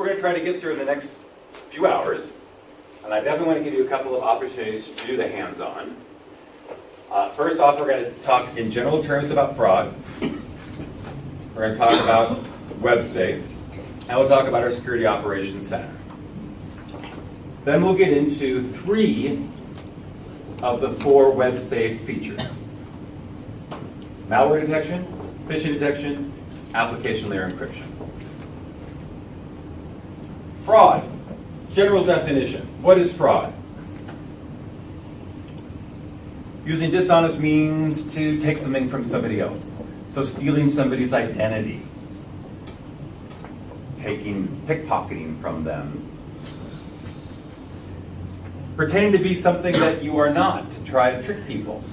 we're going to try to get through in the next few hours. And I definitely want to give you a couple of opportunities to do the hands-on. First off, we're going to talk in general terms about fraud. We're going to talk about WebSafe. And we'll talk about our Security Operations Center. Then we'll get into 3 of the 4 WebSafe features. Malware detection, phishing detection, application layer encryption. Fraud. General definition. What is fraud? Using dishonest means to take something from somebody else. So stealing somebody's identity. Pickpocketing from them. Pretending to be something that you are not to try to trick people.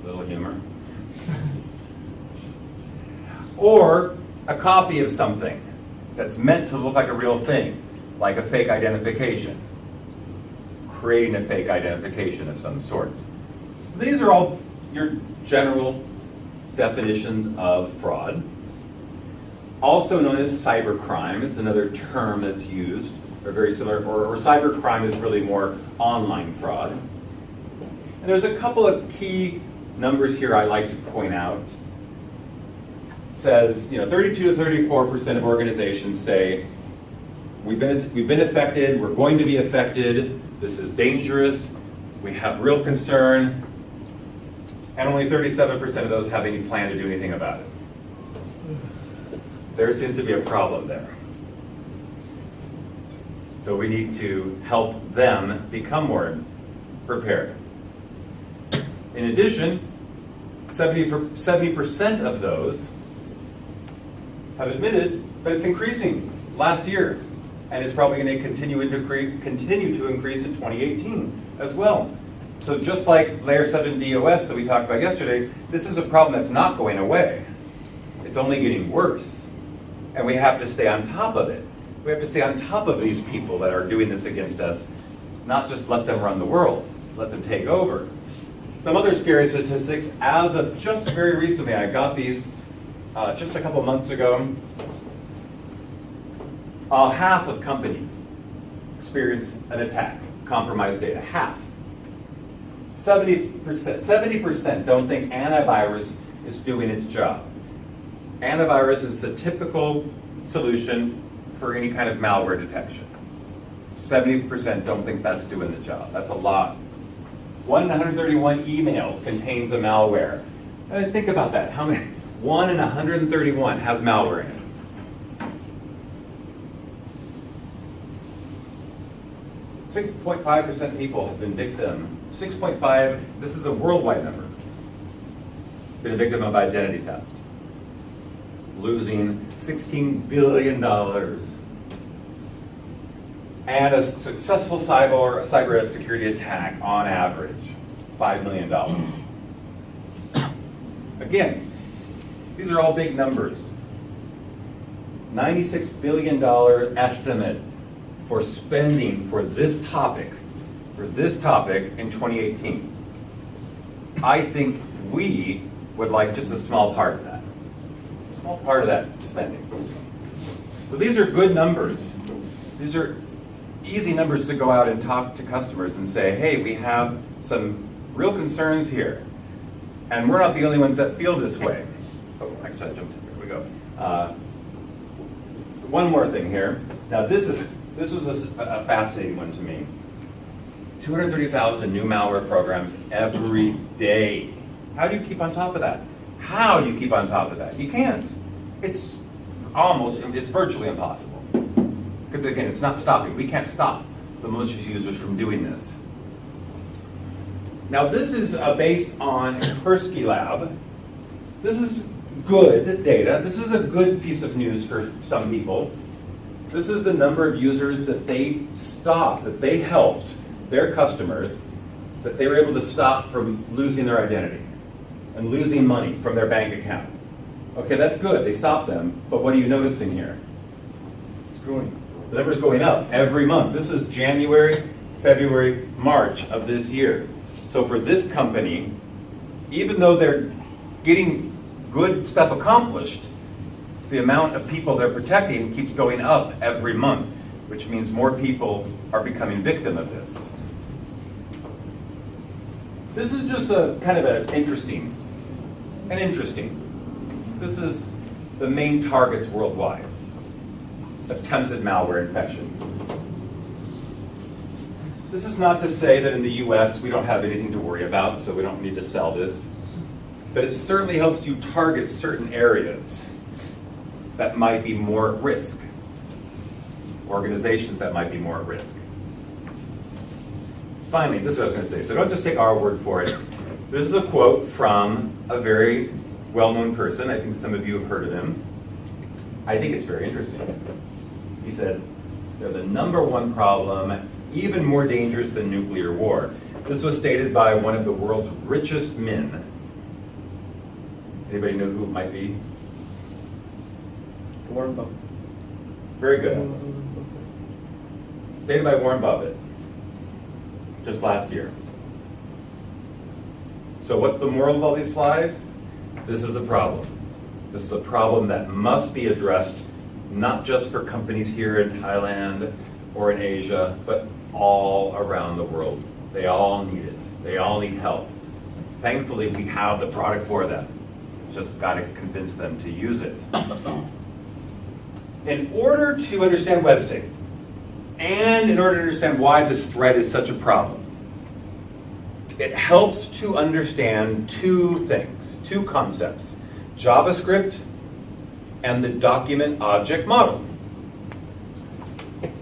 Little humor. Or a copy of something that's meant to look like a real thing, like a fake identification. Creating a fake identification of some sort. So these are all your general definitions of fraud. Also known as cybercrime. It's another term that's used, or very similar, or cybercrime is really more online fraud. And there's a couple of key numbers here I like to point out. It says, 32 to 34% of organizations say, we've been affected, we're going to be affected, this is dangerous, we have real concern, and only 37% of those have any plan to do anything about it. There seems to be a problem there. So we need to help them become more prepared. In addition, 70% of those have admitted that it's increasing last year, and it's probably going to continue to increase in 2018 as well. So just like Layer 7 DOS that we talked about yesterday, this is a problem that's not going away. It's only getting worse. And we have to stay on top of it. We have to stay on top of these people that are doing this against us, not just let them run the world, let them take over. Some other scary statistics, as of just very recently, I got these just a couple months ago. Half of companies experience an attack, compromised data, half. 70% don't think antivirus is doing its job. Antivirus is the typical solution for any kind of malware detection. 70% don't think that's doing the job. That's a lot. 1 in 131 emails contains a malware. Think about that. How many? 1 in 131 has malware in it. 6.5% people have been victim. 6.5, this is a worldwide number, been a victim of identity theft. Losing $16 billion. And a successful cyber security attack, on average, $5 million. Again, these are all big numbers. $96 billion estimate for spending for this topic in 2018. I think we would like just a small part of that. Part of that spending. But these are good numbers. These are easy numbers to go out and talk to customers and say, hey, we have some real concerns here. And we're not the only ones that feel this way. Oh, actually I jumped in. Here we go. One more thing here. Now this was a fascinating one to me. 230,000 new malware programs every day. How do you keep on top of that? How do you keep on top of that? You can't. It's virtually impossible. Because again, it's not stopping. We can't stop the malicious users from doing this. Now this is based on Kaspersky Lab. This is good data. This is a good piece of news for some people. This is the number of users that they stopped, that they helped their customers, that they were able to stop from losing their identity and losing money from their bank account. Okay, that's good. They stopped them, but what are you noticing here? It's growing. The number's going up every month. This is January, February, March of this year. So for this company, even though they're getting good stuff accomplished, the amount of people they're protecting keeps going up every month, which means more people are becoming victim of this. This is just a kind of an interesting. This is the main targets worldwide. Attempted malware infections. This is not to say that in the US we don't have anything to worry about, so we don't need to sell this. But it certainly helps you target certain areas that might be more at risk. Organizations that might be more at risk. Finally, this is what I was going to say. So don't just take our word for it. This is a quote from a very well-known person. I think some of you have heard of him. I think it's very interesting. He said, they're the #1 problem, even more dangerous than nuclear war. This was stated by one of the world's richest men. Anybody know who it might be? Warren Buffett. Very good. Stated by Warren Buffett just last year. So what's the moral of all these slides? This is a problem. This is a problem that must be addressed not just for companies here in Thailand or in Asia, but all around the world. They all need it. They all need help. Thankfully, we have the product for them. Just got to convince them to use it. In order to understand WebSafe, and in order to understand why this threat is such a problem, it helps to understand two things, two concepts: JavaScript and the document object model.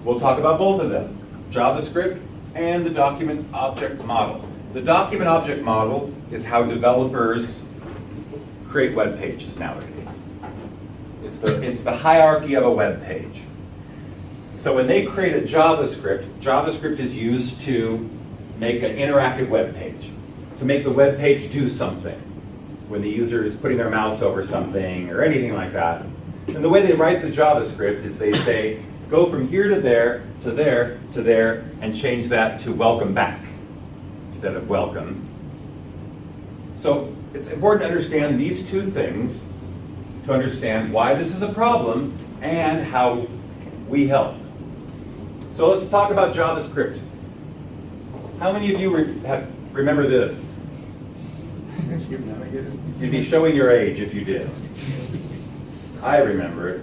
We'll talk about both of them, JavaScript and the document object model. The document object model is how developers create web pages nowadays. It's the hierarchy of a web page. So when they create a JavaScript, JavaScript is used to make an interactive web page, to make the web page do something when the user is putting their mouse over something or anything like that. And the way they write the JavaScript is they say, go from here to there, to there, to there, and change that to welcome back instead of welcome. So it's important to understand these two things to understand why this is a problem and how we help. So let's talk about JavaScript. How many of you remember this? You'd be showing your age if you did. I remember it.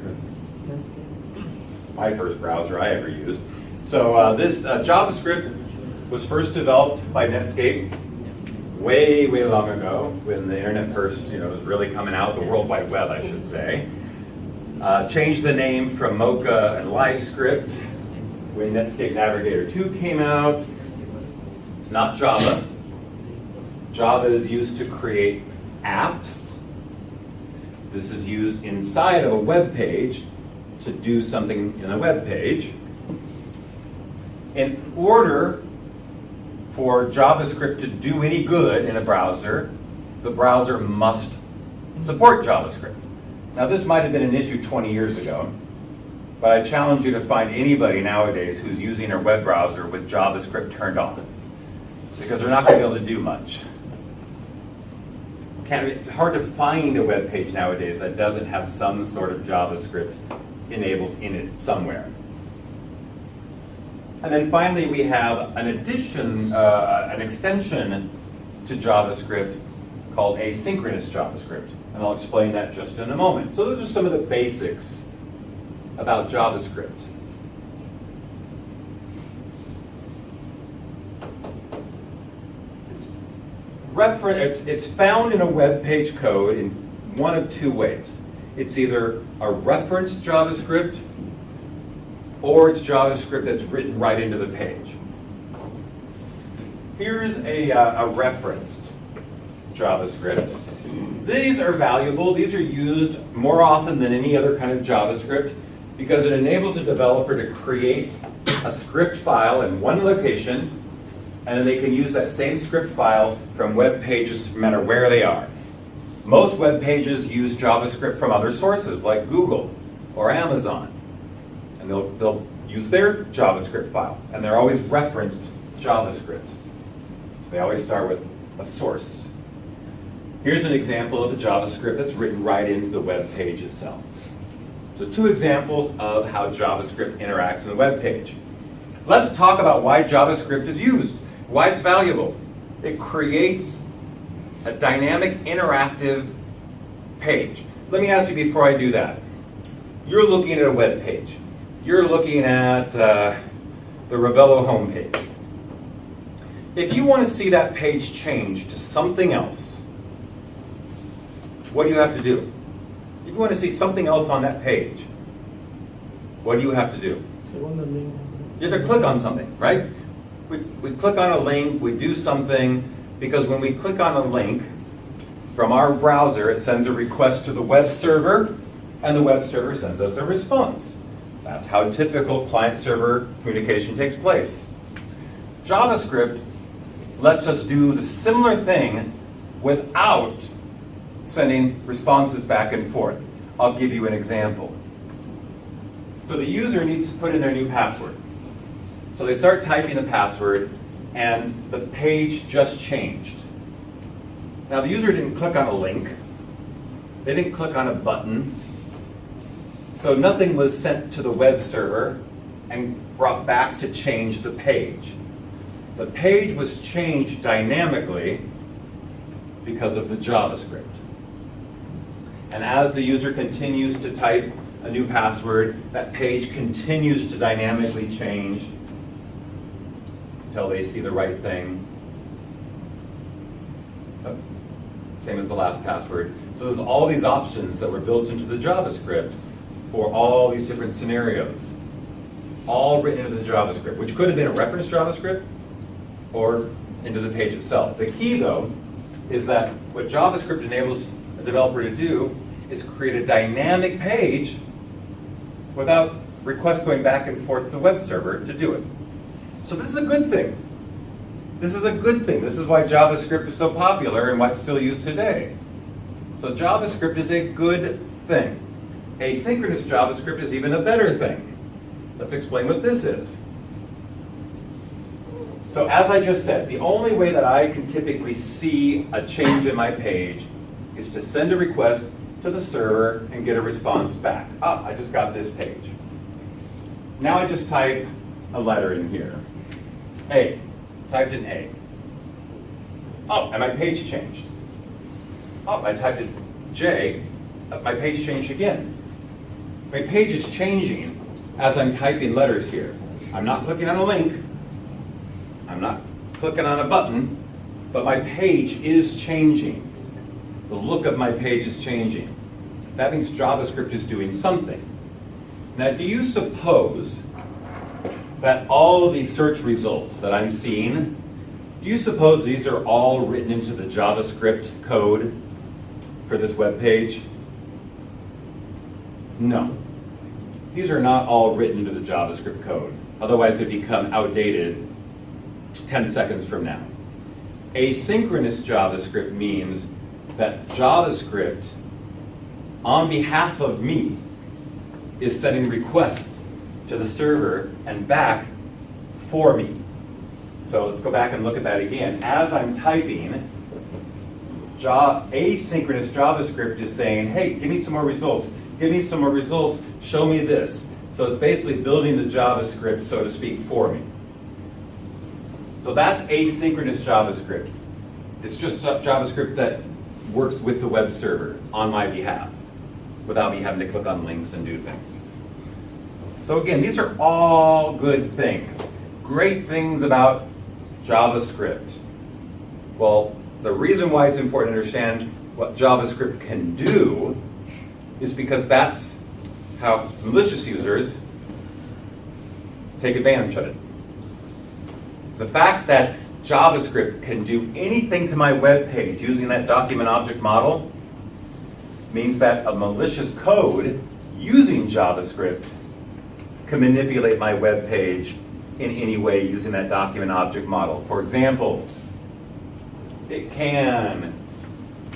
My first browser I ever used. So this JavaScript was first developed by Netscape way, way long ago, when the internet first, was really coming out, the World Wide Web, I should say. Changed the name from Mocha and LiveScript when Netscape Navigator 2 came out. It's not Java. Java is used to create apps. This is used inside of a web page to do something in a web page. In order for JavaScript to do any good in a browser, the browser must support JavaScript. Now this might have been an issue 20 years ago, but I challenge you to find anybody nowadays who's using their web browser with JavaScript turned off, because they're not going to be able to do much. It's hard to find a web page nowadays that doesn't have some sort of JavaScript enabled in it somewhere. And then finally, we have an extension to JavaScript called asynchronous JavaScript. And I'll explain that just in a moment. So those are some of the basics about JavaScript. It's found in a web page code in one of two ways. It's either a reference JavaScript or it's JavaScript that's written right into the page. Here's a referenced JavaScript. These are valuable. These are used more often than any other kind of JavaScript because it enables a developer to create a script file in one location, and then they can use that same script file from web pages no matter where they are. Most web pages use JavaScript from other sources like Google or Amazon. And they'll use their JavaScript files, and they're always referenced JavaScripts. So they always start with a source. Here's an example of the JavaScript that's written right into the web page itself. So 2 examples of how JavaScript interacts in the web page. Let's talk about why JavaScript is used, why it's valuable. It creates a dynamic, interactive page. Let me ask you before I do that. You're looking at a web page. You're looking at the Revello homepage. If you want to see that page change to something else, what do you have to do? If you want to see something else on that page, what do you have to do? You have to click on something, right? We click on a link, we do something, because when we click on a link from our browser, it sends a request to the web server, and the web server sends us a response. That's how typical client-server communication takes place. JavaScript lets us do the similar thing without sending responses back and forth. I'll give you an example. So the user needs to put in their new password. So they start typing the password, and the page just changed. Now the user didn't click on a link. They didn't click on a button. So nothing was sent to the web server and brought back to change the page. The page was changed dynamically because of the JavaScript. And as the user continues to type a new password, that page continues to dynamically change until they see the right thing. Oh, same as the last password. So there's all these options that were built into the JavaScript for all these different scenarios, all written into the JavaScript, which could have been a reference JavaScript or into the page itself. The key, though, is that what JavaScript enables a developer to do is create a dynamic page without requests going back and forth to the web server to do it. So this is a good thing. This is a good thing. This is why JavaScript is so popular and why it's still used today. So JavaScript is a good thing. Asynchronous JavaScript is even a better thing. Let's explain what this is. So as I just said, the only way that I can typically see a change in my page is to send a request to the server and get a response back. Oh, I just got this page. Now I just type a letter in here. A. Typed in A. Oh, and my page changed. Oh, I typed in J. My page changed again. My page is changing as I'm typing letters here. I'm not clicking on a link. I'm not clicking on a button, but my page is changing. The look of my page is changing. That means JavaScript is doing something. Now, do you suppose that all of these search results that I'm seeing, do you suppose these are all written into the JavaScript code for this web page? No. These are not all written into the JavaScript code. Otherwise, they become outdated 10 seconds from now. Asynchronous JavaScript means that JavaScript, on behalf of me, is sending requests to the server and back for me. So let's go back and look at that again. As I'm typing, asynchronous JavaScript is saying, hey, give me some more results. Give me some more results. Show me this. So it's basically building the JavaScript, so to speak, for me. So that's asynchronous JavaScript. It's just JavaScript that works with the web server on my behalf without me having to click on links and do things. So again, these are all good things. Great things about JavaScript. Well, the reason why it's important to understand what JavaScript can do is because that's how malicious users take advantage of it. The fact that JavaScript can do anything to my web page using that document object model means that a malicious code using JavaScript can manipulate my web page in any way using that document object model. For example, it can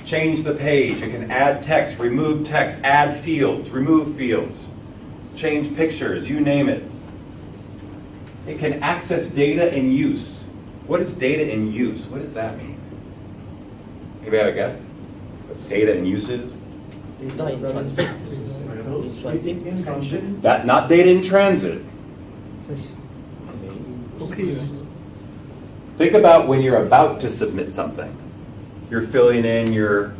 change the page, it can add text, remove text, add fields, remove fields, change pictures, you name it. It can access data in use. What is data in use? What does that mean? Anybody have a guess? What data in use is? Data in transit. In transit. That, not data in transit. Okay. Think about when you're about to submit something. You're filling in your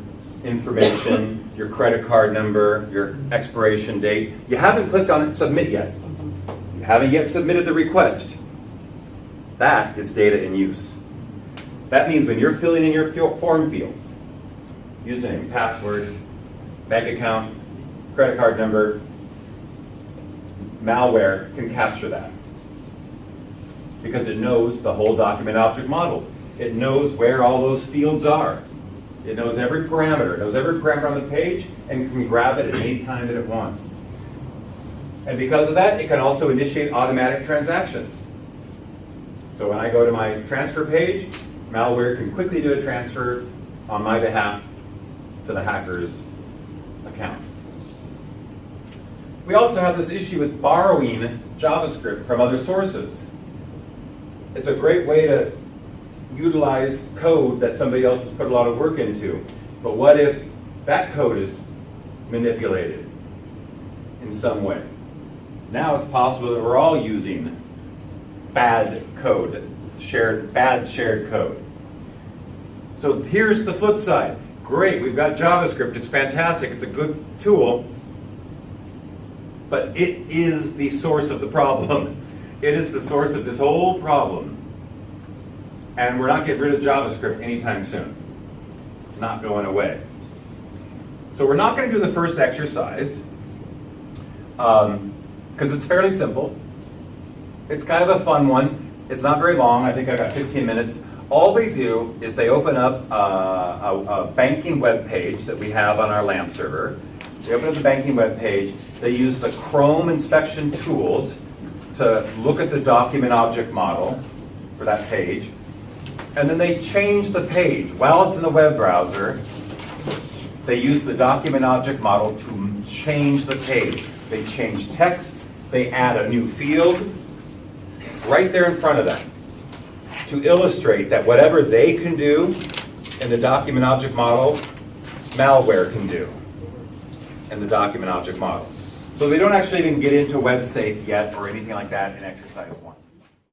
information, your credit card number, your expiration date. You haven't clicked on submit yet. You haven't yet submitted the request. That is data in use. That means when you're filling in your form fields, username, password, bank account, credit card number, malware can capture that. Because it knows the whole document object model. It knows where all those fields are. It knows every parameter. It knows every parameter on the page and can grab it at any time that it wants. And because of that, it can also initiate automatic transactions. So when I go to my transfer page, malware can quickly do a transfer on my behalf to the hacker's account. We also have this issue with borrowing JavaScript from other sources. It's a great way to utilize code that somebody else has put a lot of work into. But what if that code is manipulated in some way? Now it's possible that we're all using bad code, bad shared code. So here's the flip side. Great, we've got JavaScript, it's fantastic, it's a good tool, but it is the source of the problem. It is the source of this whole problem. And we're not getting rid of JavaScript anytime soon. It's not going away. So we're not going to do the first exercise because it's fairly simple. It's kind of a fun one. It's not very long. I think I got 15 minutes. All they do is they open up a banking web page that we have on our LAMP server. They open up the banking web page. They use the Chrome inspection tools to look at the document object model for that page. And then they change the page. While it's in the web browser, they use the document object model to change the page. They change text, they add a new field right there in front of them to illustrate that whatever they can do in the document object model, malware can do in the document object model. So they don't actually even get into WebSafe yet or anything like that in exercise 1.